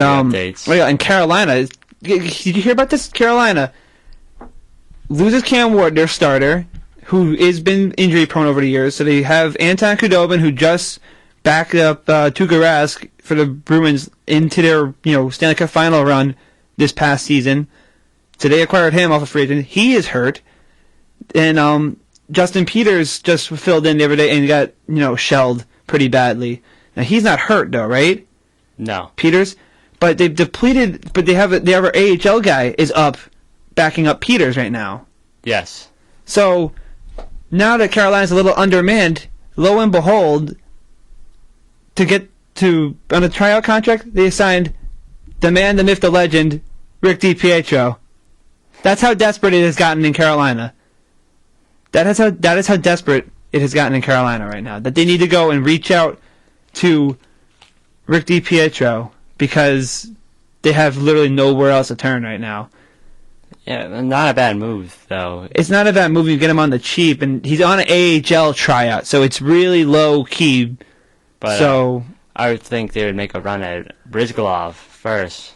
Updates. Oh yeah, and Carolina. Did you hear about this? Carolina loses Cam Ward, their starter, who has been injury prone over the years. So they have Anton Khudobin, who just backed up Tuukka Rask for the Bruins into their Stanley Cup final run this past season. So they acquired him off of free agent. He is hurt, and Justin Peters just filled in the other day and got shelled pretty badly. Now he's not hurt though, right? No. Peters. But they've depleted. But they have our AHL guy is up, backing up Peters right now. Yes. So now that Carolina's a little undermanned, lo and behold, to get to on a tryout contract, they signed the man, the myth, the legend, Rick DiPietro. That's how desperate it has gotten in Carolina. That is how desperate it has gotten in Carolina right now. That they need to go and reach out to Rick DiPietro, because they have literally nowhere else to turn right now. Yeah, not a bad move, though. It's not a bad move. You get him on the cheap, and he's on an AHL tryout, so it's really low-key. But so I would think they would make a run at Brizgalov first,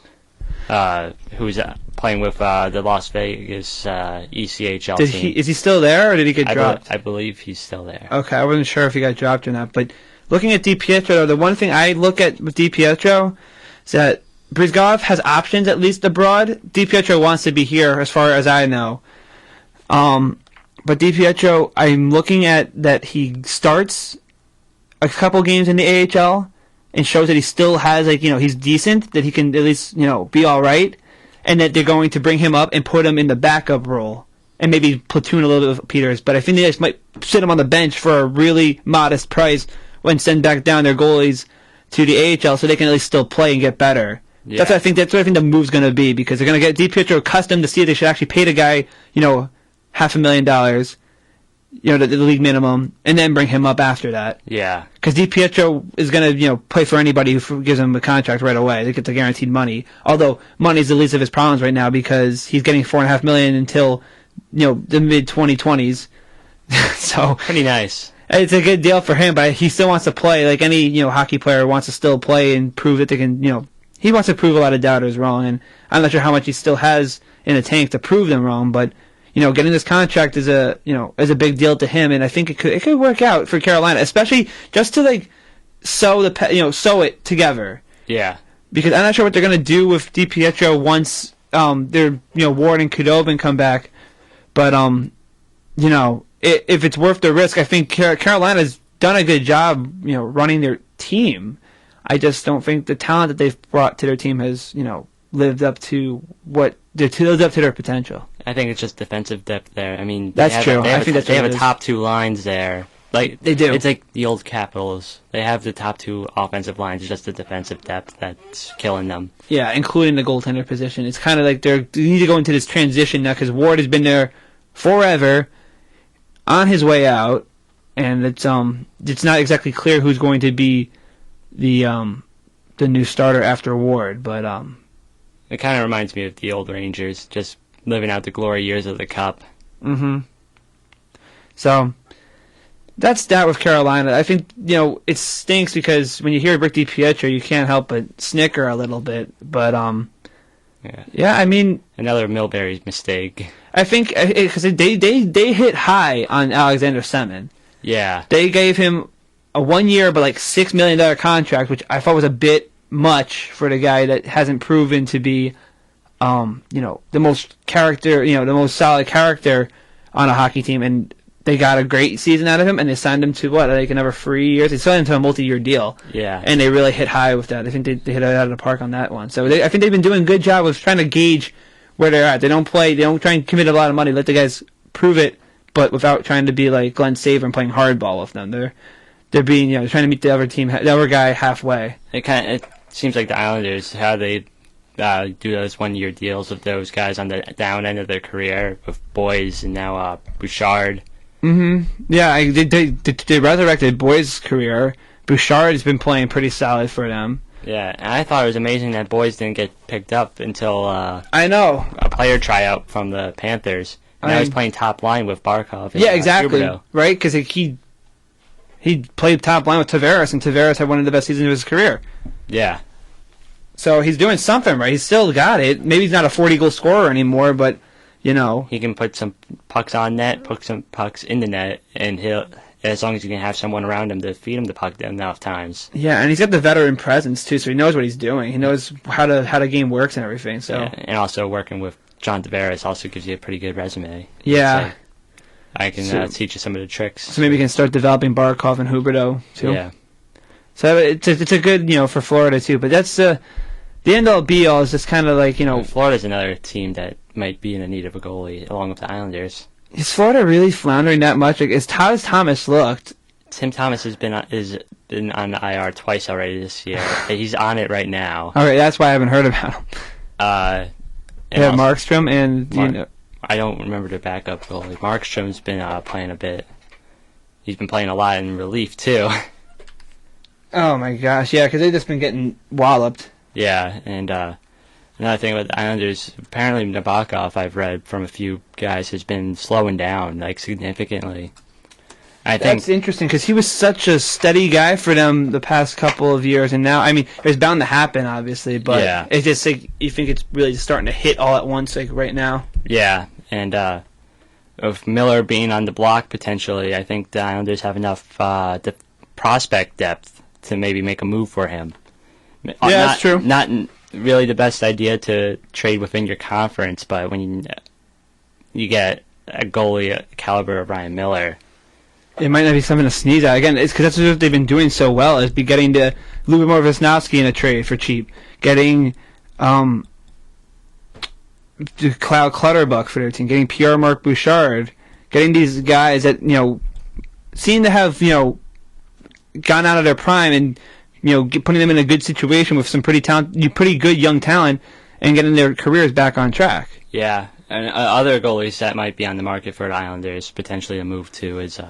who's playing with the Las Vegas ECHL team. Is he still there, or did he get dropped? I believe he's still there. Okay, I wasn't sure if he got dropped or not. But looking at DiPietro, though, the one thing I look at with DiPietro is that Brizgalov has options at least abroad. DiPietro wants to be here, as far as I know. But DiPietro, I'm looking at that he starts a couple games in the AHL and shows that he still has, he's decent, that he can at least, be all right, and that they're going to bring him up and put him in the backup role and maybe platoon a little bit with Peters. But I think they just might sit him on the bench for a really modest price when send back down their goalies to the AHL so they can at least still play and get better. Yeah. That's what I think the move's going to be, because they're going to get DiPietro accustomed to see if they should actually pay the guy, $500,000, the league minimum, and then bring him up after that. Yeah. Because DiPietro is going to, play for anybody who gives him a contract right away. They get the guaranteed money. Although money's the least of his problems right now, because he's getting $4.5 million until, the mid-2020s. So pretty nice. It's a good deal for him, but he still wants to play. Like any hockey player wants to still play and prove that they can. He wants to prove a lot of doubters wrong, and I'm not sure how much he still has in the tank to prove them wrong. But getting this contract is a big deal to him, and I think it could work out for Carolina, especially just to sew it together. Yeah. Because I'm not sure what they're gonna do with DiPietro once their Ward and Khudobin come back, but if it's worth the risk, I think Carolina's done a good job, running their team. I just don't think the talent that they've brought to their team has, lived up to their potential. I think it's just defensive depth there. I mean, that's true. I think they have a top two lines there. Like they do. It's like the old Capitals. They have the top two offensive lines. It's just the defensive depth that's killing them. Yeah, including the goaltender position. It's kind of like they need to go into this transition now, because Ward has been there forever, on his way out, and it's not exactly clear who's going to be the new starter after Ward, but it kind of reminds me of the old Rangers, just living out the glory years of the Cup. Mm-hmm. So that's that with Carolina. I think it stinks, because when you hear Rick DiPietro, you can't help but snicker a little bit. But yeah. I mean, another Milbury's mistake. I think because they hit high on Alexander Semin. Yeah, they gave him a 1 year but $6 million contract, which I thought was a bit much for the guy that hasn't proven to be, the most solid character on a hockey team. And they got a great season out of him, and they signed him to another 3 years. They signed him to a multi-year deal. Yeah, and they really hit high with that. I think they hit it out of the park on that one. So I think they've been doing a good job of trying to gauge where they're at. They don't try and commit a lot of money, let the guys prove it, but without trying to be like Glenn Saver and playing hardball with them. They're being trying to meet the other guy halfway. It seems like the Islanders, how they do those 1 year deals with those guys on the down end of their career, with Boys and now Bouchard. Mm-hmm. Yeah, they resurrected Boys' career. Bouchard has been playing pretty solid for them. Yeah, and I thought it was amazing that Boys didn't get picked up until I know a player tryout from the Panthers. Now he's playing top line with Barkov. Yeah, exactly. Right, because he played top line with Tavares, and Tavares had one of the best seasons of his career. Yeah. So he's doing something right. He's still got it. Maybe he's not a 40-goal scorer anymore, but, you know. He can put some pucks on net, put some pucks in the net, and as long as you can have someone around him to feed him the puck enough times. Yeah, and he's got the veteran presence, too, so he knows what he's doing. He knows how the game works and everything. So yeah, and also working with John Tavares also gives you a pretty good resume. Yeah. So I can teach you some of the tricks. So maybe you can start developing Barkov and Huberdeau, too. Yeah. So it's a good, for Florida, too. But that's the end-all, be-all is just kind of like, Florida's another team that might be in need of a goalie, along with the Islanders. Is Florida really floundering that much? Like, how has Thomas looked? Tim Thomas has been on the IR twice already this year. He's on it right now. All right, that's why I haven't heard about him. Yeah, Markstrom and I don't remember the backup goalie. Markstrom's been playing a bit. He's been playing a lot in relief too. Oh my gosh, yeah, because they've just been getting walloped. Yeah, and another thing about the Islanders, apparently Nabokov, I've read from a few guys, has been slowing down like significantly. That's interesting because he was such a steady guy for them the past couple of years, and now, I mean, it's bound to happen, obviously, but it's just like you think it's really starting to hit all at once, like right now. Yeah, and with Miller being on the block potentially, I think the Islanders have enough prospect depth to maybe make a move for him. Yeah, that's true. Not really the best idea to trade within your conference, but when you get a goalie caliber of Ryan Miller, it might not be something to sneeze at. Again, it's because that's what they've been doing so well, is be getting to Lubomir Visnovsky in a trade for cheap, getting Cloud Clutterbuck for their team, getting Pierre-Marc Bouchard, getting these guys that, seem to have, gone out of their prime and, putting them in a good situation with some pretty good young talent and getting their careers back on track. Yeah, and other goalies that might be on the market for the Islanders potentially a move to is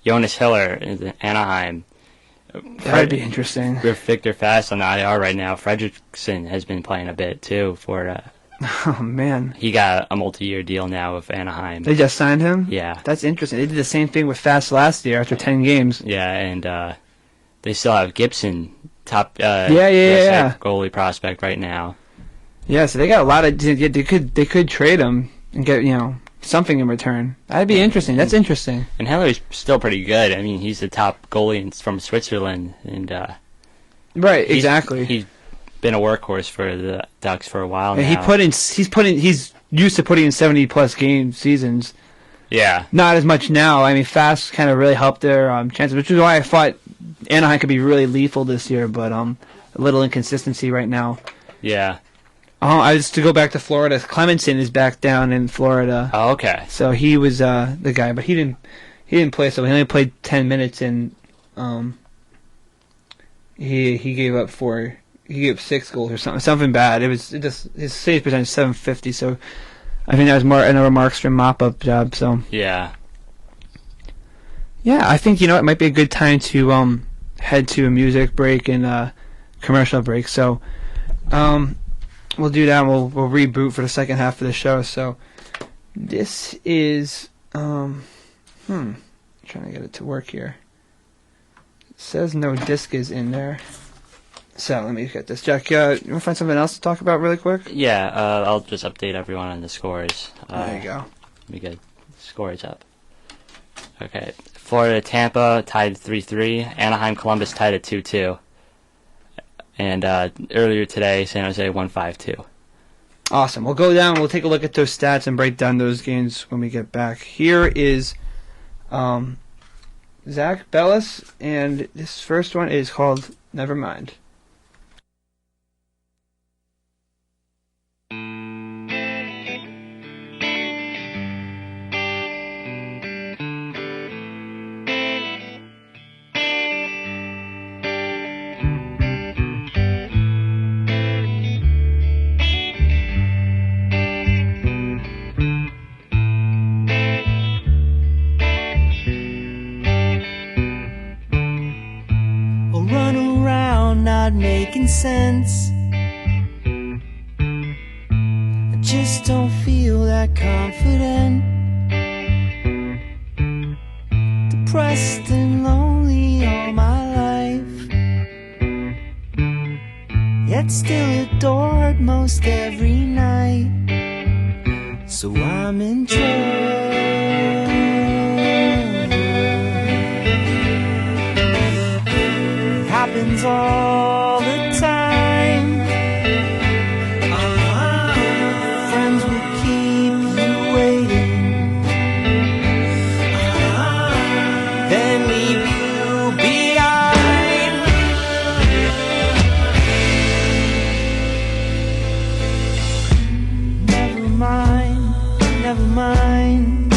Jonas Hiller in Anaheim. That'd be interesting. With Victor Fast on the IR right now, Fredrickson has been playing a bit too for. Oh man, he got a multi-year deal now with Anaheim. They just signed him? Yeah, that's interesting. They did the same thing with Fast last year after 10 games. Yeah, and they still have Gibson, top goalie prospect right now. Yeah, so they got a lot of. They could trade him and get something in return. That'd be interesting. That's interesting. And Hiller's still pretty good. I mean, he's the top goalie from Switzerland, and right, exactly. He's been a workhorse for the Ducks for a while now. He's used to putting in 70+ game seasons. Yeah. Not as much now. I mean, Fast kind of really helped their chances, which is why I thought Anaheim could be really lethal this year, but a little inconsistency right now. Yeah. To go back to Florida, Clemenson is back down in Florida. Oh, okay. So he was the guy, but he didn't play. So he only played 10 minutes, and he gave up 6 goals or something bad. His save percentage is .750. So I think that was another Markstrom mop-up job. So yeah, I think it might be a good time to head to a music break and commercial break. So we'll do that. And we'll reboot for the second half of the show. So this is trying to get it to work here. It says no disc is in there. So let me get this. Jack, you want to find something else to talk about really quick? Yeah, I'll just update everyone on the scores. There you go. Let me get the scores up. Okay, Florida, Tampa tied 3-3. Anaheim, Columbus tied at 2-2. And earlier today, San Jose won 5-2. Awesome. We'll go down. We'll take a look at those stats and break down those games when we get back. Here is Zach Bellis, and this first one is called Nevermind. Making sense. I just don't feel that confident. Depressed and lonely all my life. Yet yet still adored most every night. So I'm in trouble. It happens all the time. Friends will keep you waiting, then leave you behind. Never mind, never mind.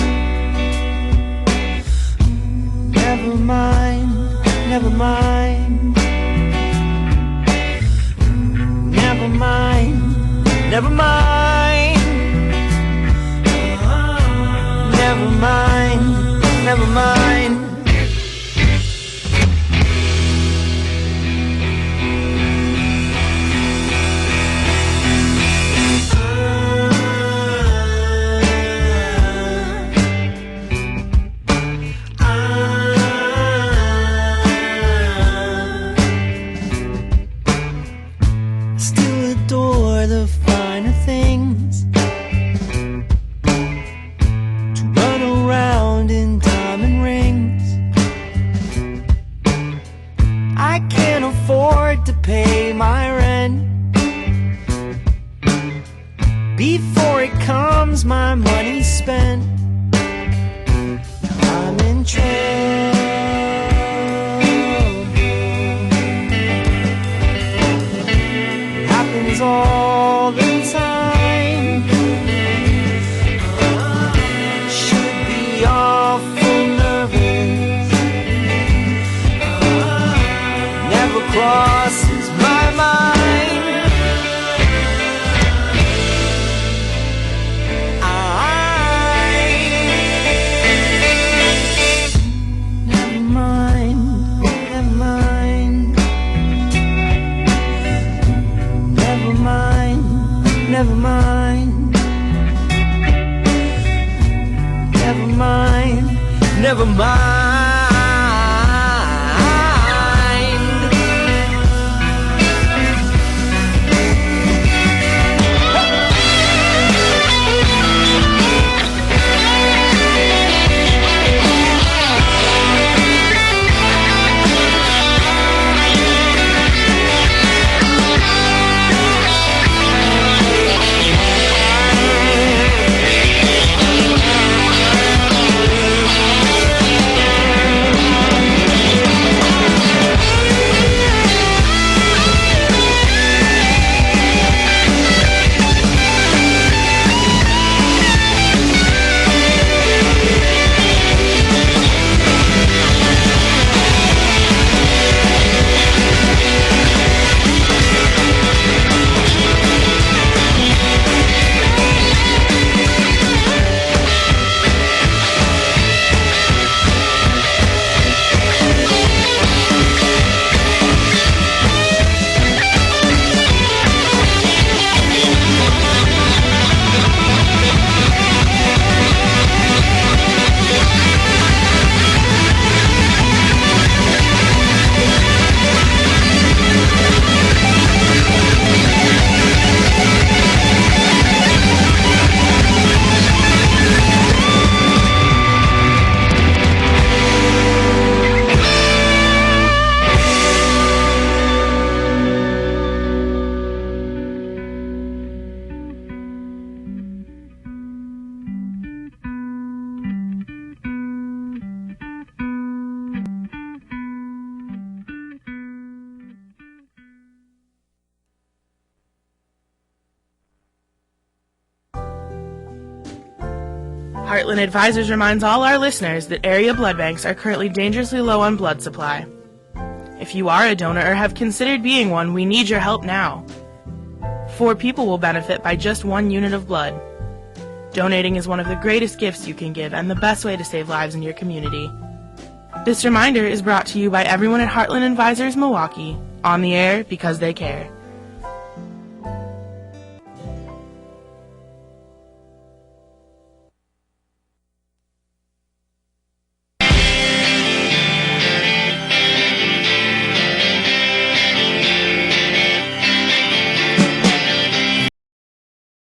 Never mind, never mind. Never mind, never mind. Never mind, never mind. Still adore the finer things, to run around in diamond rings. I can't afford to pay my rent. Before it comes, my money's spent. Now I'm in trouble. It happens all the time. Should be awful nervous. Never crosses my mind. Never mind, never mind. Never mind, never mind. Never mind, never mind. Heartland Advisors reminds all our listeners that area blood banks are currently dangerously low on blood supply. If you are a donor or have considered being one, we need your help now. 4 people will benefit by just 1 unit of blood. Donating is one of the greatest gifts you can give and the best way to save lives in your community. This reminder is brought to you by everyone at Heartland Advisors Milwaukee, on the air because they care.